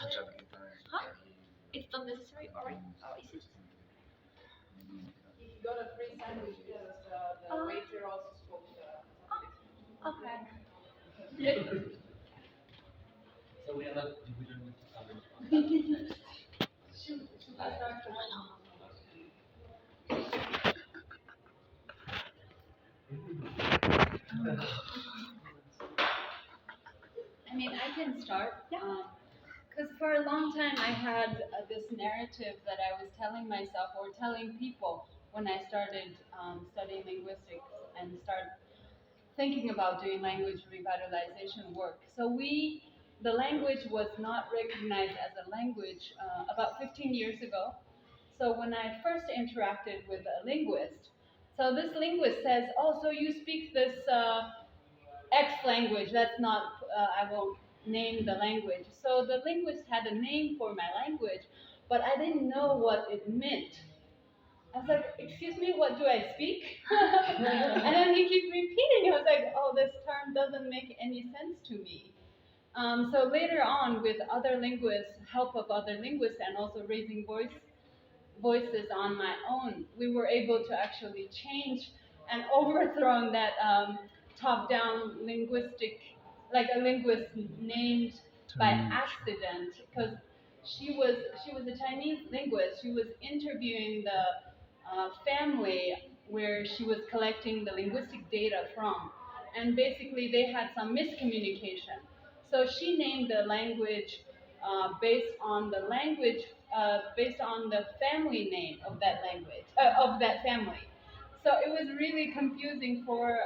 Huh? It's not necessary, or is it? He got a free sandwich because the waiter also spoke Okay. I start I mean, I can start. Yeah. Because for a long time I had this narrative that I was telling myself or telling people when I started studying linguistics and start thinking about doing language revitalization work. So the language was not recognized as a language about 15 years ago. So when I first interacted with a linguist, so this linguist says, oh, so you speak this X language, that's not, I won't name the language. So the linguist had a name for my language, but I didn't know what it meant. I was like, excuse me, what do I speak? And then he keeps repeating. I was like, oh, this term doesn't make any sense to me. So later on, with other linguists, help of other linguists, and also raising voices on my own, we were able to actually change and overthrow that top-down linguistic, like a linguist named by accident, because she was a Chinese linguist. She was interviewing the family where she was collecting the linguistic data from, and basically they had some miscommunication. So she named the language based on the family name of that language of that family. So it was really confusing for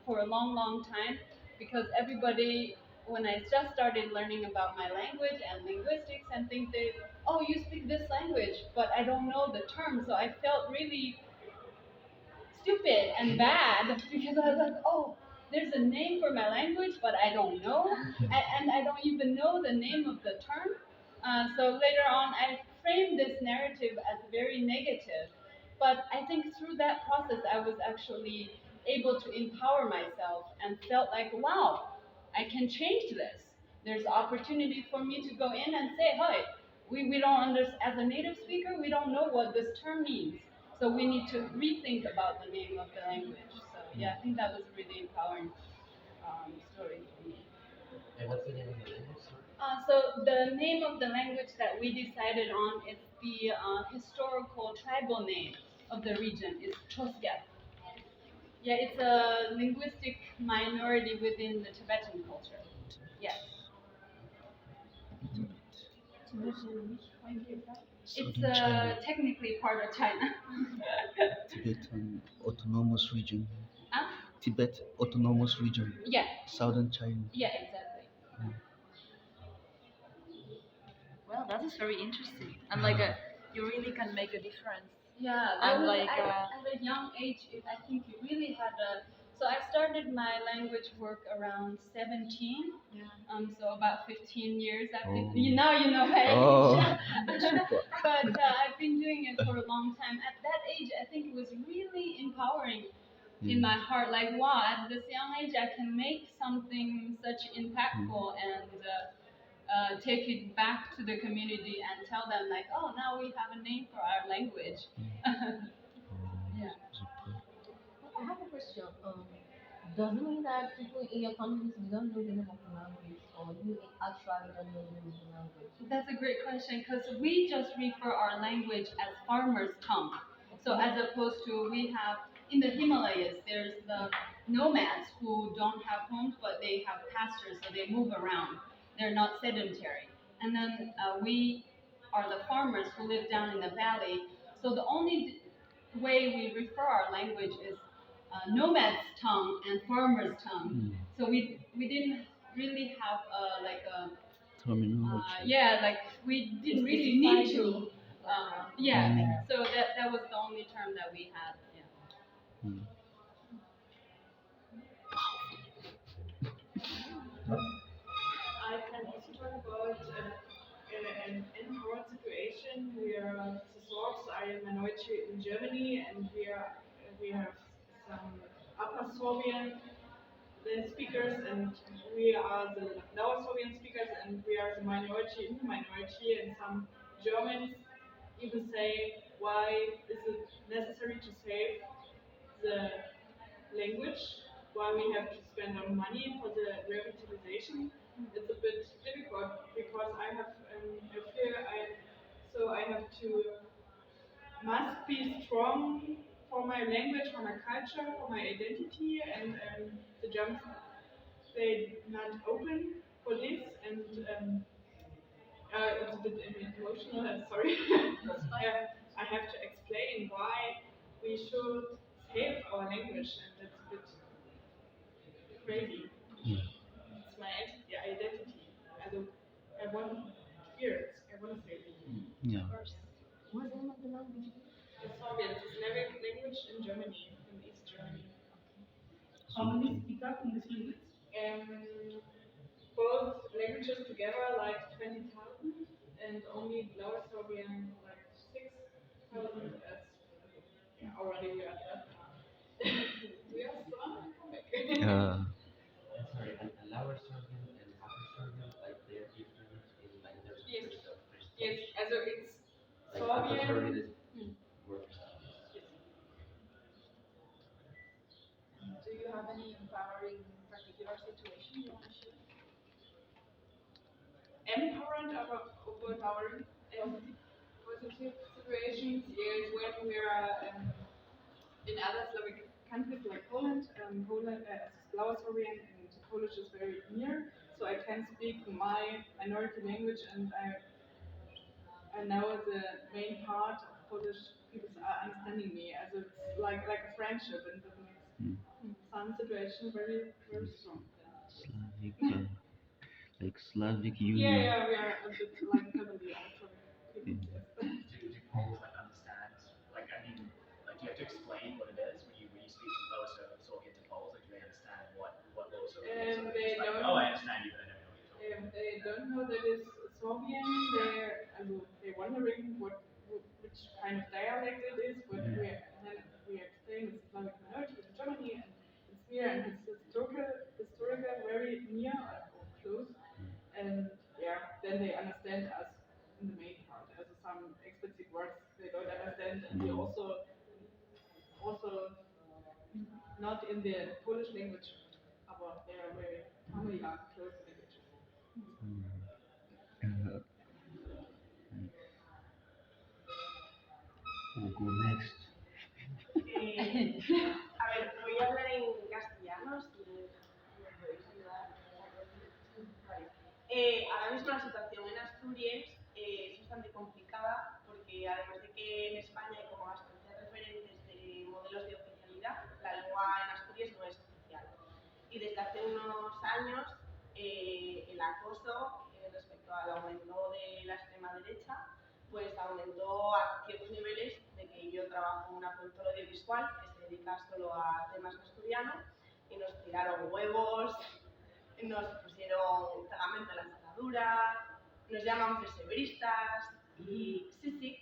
a long, long time because everybody, when I just started learning about my language and linguistics, and think they, oh, you speak this language, but I don't know the term, so I felt really stupid and bad because I was like, oh, there's a name for my language, but I don't know, and I don't even know the name of the term. So later on, I framed this narrative as very negative, but I think through that process, I was actually able to empower myself and felt like, wow, I can change this. There's opportunity for me to go in and say, hi, we don't understand, as a native speaker, we don't know what this term means. So we need to rethink about the name of the language. So yeah, I think that was a really empowering story for me. And what's the name of the language? So the name of the language that we decided on is the historical tribal name of the region is Choskep. Yeah, it's a linguistic minority within the Tibetan culture. Yes. It's Southern China, technically part of China. Tibetan Autonomous Region, Huh? Tibet Autonomous Region, Yeah, Southern China. yeah, exactly. Well, that is very interesting. And like, you really can make a difference. Yeah, And like, at a young age, I think you really had a. So I started my language work around 17. yeah. So about 15 years. Oh. Now you know my age. Oh, But I've been doing it for a long time. At that age, I think it was really empowering in my heart. Like, wow, at this young age, I can make something such impactful and take it back to the community and tell them, like, oh, now we have a name for our language. Yeah. I have a question. Does it mean that people in your countries don't know the name of the language, or you actually don't know the name of the language? That's a great question because we just refer our language as farmer's tongue. So as opposed to we have in the Himalayas, there's the nomads who don't have homes but they have pastures, so they move around. They're not sedentary. And then we are the farmers who live down in the valley. So the only way we refer our language is nomad's tongue and farmer's tongue. So we didn't really have like a terminology. yeah, like we didn't really need to. Yeah, so that was the only term that we had. Yeah. I can also talk about an in-court situation where the Sorbs are a minority in Germany, and we have some Upper Sorbian speakers, and we are the Lower Sorbian speakers, and and we are the minority in the minority, and some Germans even say, why is it necessary to save the language? Why we have to spend our money for the revitalization? It's a bit difficult because I have I have to must be strong for my language, for my culture, for my identity, and the Germans they not open for this, and it's a bit emotional. I'm sorry. I have to explain why we should save our language, and that's a bit crazy. Yeah. It's my identity. I want to hear it. I want to say it. Yeah. What's the name of the language? It's Slavic. It's Slavic language in Germany, in East Germany. How many Okay. speakers in this language? Both languages together like 20,000, and only Lower Serbian like 6,000. As already we are there. We are strong. Sorry, and lower Serbian and upper Serbian, like they're different in like their Yes. first of first Yes, also it's like upper Serbian Serbian. is more prestigious. Do you have any empowering particular situation you want to share? Empowering positive situations is when we are in other Slavic countries like Poland. Lower Serbian and Polish is very near, so I can speak my minority language, and I know the main part of Polish people are understanding me, as it's like a friendship, and that makes some situation very strong. Slavic, like Slavic Union. Yeah, we are a bit like family also. Yeah. Do Poles like understand? Like I mean, like do you have to explain what it is when you speak Lower Serbian to Poles? Like do they understand what Lower Serbian is? Or They just like, don't. oh, I understand you, but I don't know what you're talking about. They don't know that it's Serbian. They're wondering which kind of dialect it is. But then we explain it's Slavic minority in Germany, and it's near, and it's historical, very near or close. And then they understand us in the main part. Also some explicit words they don't understand, and we also not in the Polish language, but they are very familiar, close languages. Uh, we'll go next. A ver, voy a hablar en castellano, si me podéis ayudar. Vale. Ahora mismo la situación en Asturias es bastante complicada porque además de que en España hay como bastantes referentes de modelos de oficialidad, la lengua en Asturias no es oficial. Y desde hace unos años el acoso respecto al aumento de la extrema derecha pues aumentó a ciertos niveles de que yo trabajo en una productora audiovisual que se dedica solo a temas asturianos y nos tiraron huevos, nos pusieron pegamento en la cerradura, nos llaman persevristas y sí.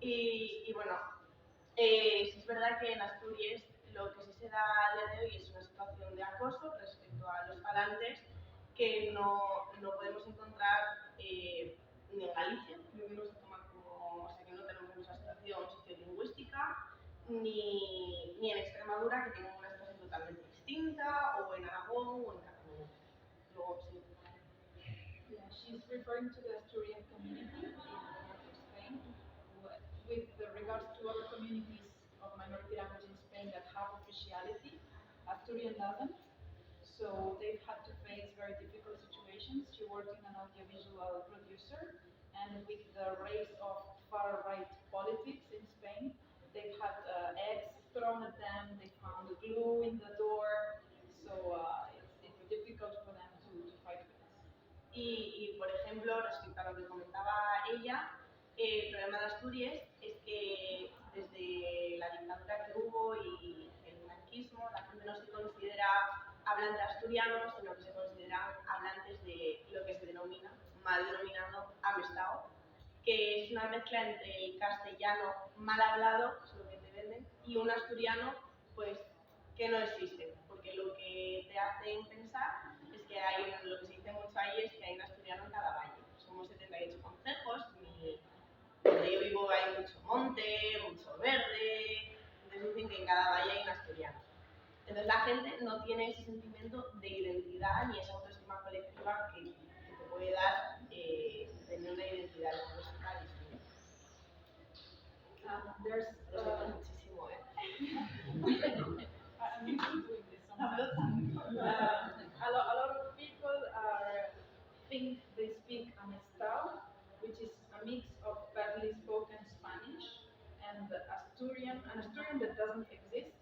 Y bueno, sí es verdad que en Asturias lo que sí se da a día de hoy es una situación de acoso respecto a los falantes que no podemos encontrar ni en Galicia, creo que no se toma como, o sea que no tenemos esa situación sociolingüística, ni en Extremadura, que tienen una situación totalmente distinta, o en Aragón o en Cataluña. Luego, sí. Yeah, she's referring to the Asturian community in the north of Spain, with regards to other communities of minority language in Spain that have officiality. Asturian doesn't, so they've had to face very difficult situations. She worked in an audiovisual producer, and with the rise of far-right politics in Spain, they've had eggs thrown at them, they found glue in the door, so it's difficult for them to fight with this. Y, por ejemplo, respecto a lo que comentaba ella, el problema de Asturias es que desde la dictadura que hubo y el franquismo, la gente no se considera hablante asturiano, sino que se consideran hablantes de lo que se denomina, mal denominado, amestao, que es una mezcla entre el castellano mal hablado, es lo que te venden, y un asturiano, pues, que no existe, porque lo que te hacen pensar es que hay, lo que se dice mucho ahí es que hay un asturiano en cada mucho monte, mucho verde, entonces dicen que en cada valle hay un asturiano. Entonces la gente no tiene ese sentimiento de identidad ni esa autoestima colectiva que te puede dar tener una identidad lingüística distinta. There's Lo siento muchísimo, I'm used to doing this sometimes. A lot of people think they speak an style, which is a mix of badly spoken Spanish and Asturian, an Asturian that doesn't exist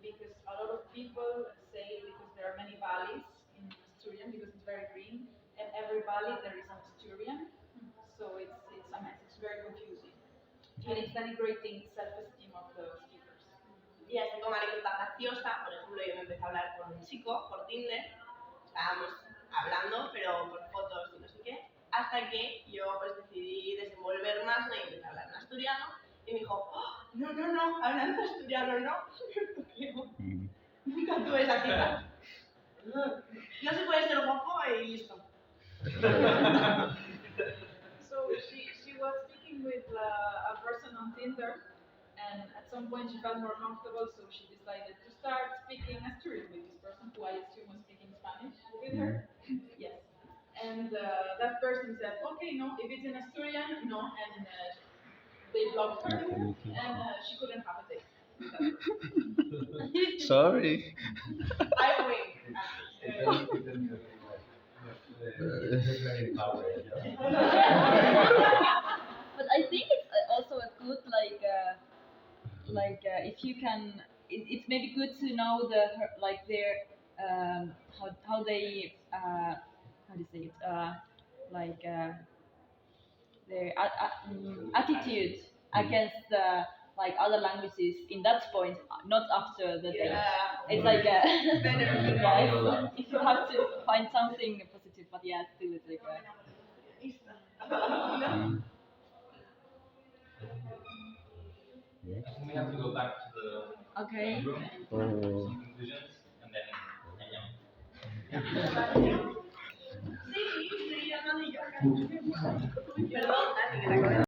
because a lot of people say because there are many valleys in Asturian because it's very green, and every valley there is an Asturian, so it's a mess. It's very confusing, and it's denigrating self-esteem of the speakers. Y así como anécdota graciosa, por ejemplo, yo me empecé a hablar con un chico por Tinder, estábamos hablando, pero por fotos y no sé qué, hasta que yo pues decidí desenvolver más y empecé a hablar en asturiano, y me dijo, oh, no, hablando asturiano no, nunca tuve esa cita. No se puede ser guapo y listo. So she was speaking with a person on Tinder, and at some point she felt more comfortable, so she decided to start speaking Asturian with this person, who I assume was speaking Spanish with her. Yes. And that person said, okay, no, if it's in Asturian, no, and they blocked her, and she couldn't have a date. Sorry. I win. But I think it's also a good if you can, it's maybe good to know their how they how do you say it their attitude against like other languages in that point, not after the date. It's like yeah, if you have to find something positive, but yeah, still it's like I think we have to go back to the okay. room, Oh. some conclusions, and then Sí, seguir hablando y yo. Perdón, Dani, que te